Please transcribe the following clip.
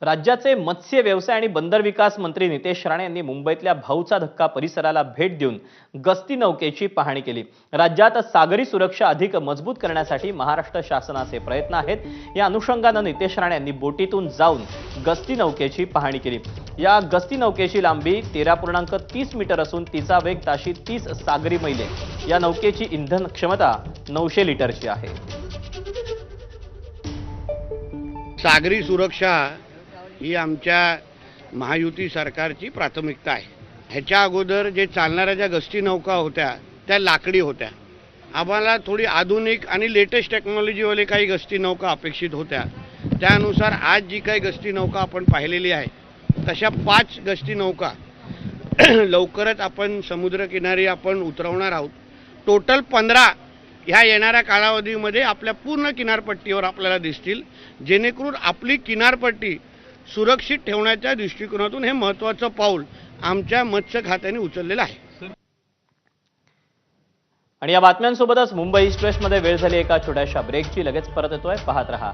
राज्याचे मत्स्य व्यवसाय आणि बंदर विकास मंत्री नितेश राणे यांनी मुंबईतल्या भाऊचा धक्का परिसराला भेट देऊन गस्ती नौकेची पाहणी केली। राज्यात सागरी सुरक्षा अधिक मजबूत करण्यासाठी महाराष्ट्र शासनाचे प्रयत्न आहेत। या अनुषंगाने नितेश राणे यांनी बोटीतून जाऊन गस्ती नौकेची पाहणी केली। या गस्ती नौकेची लांबी 13.30 मीटर असून तिचा वेग ताशी 30 सागरी मैल। या नौकेची इंधन क्षमता 900 लिटरची आहे। सागरी सुरक्षा ही आमच्या महायुती सरकारची प्राथमिकता आहे। ह्याच्या अगोदर जे चालणाऱ्या ज्या गस्ती नौका होत्या त्या लाकडी होत्या। आम्हाला थोडी आधुनिक आणि लेटेस्ट टेक्नॉलॉजीवाले काही गस्ती नौका अपेक्षित होत्या। त्यानुसार आज जी काही गस्ती नौका आपण पाहिलेली आहे तशा 5 गस्ती नौका लवकरच आपण समुद्रकिनारी आपण उतरवणार आहोत। टोटल 15 ह्या येणाऱ्या कालावधीमध्ये आपल्या पूर्ण किनारपट्टीवर आपल्याला दिसतील, जेणेकरून आपली किनारपट्टी सुरक्षित ठेवण्याच्या दृष्टिकोनातून हे महत्त्वाचं पाऊल आमच्या मत्स्य खात्याने उचललेलं आहे। आणि या बातम्यांसोबतच मुंबई एक्सप्रेसमध्ये वेळ झाली एका छोट्याशा ब्रेकची। लगेच परत येतोय, पाहत रहा।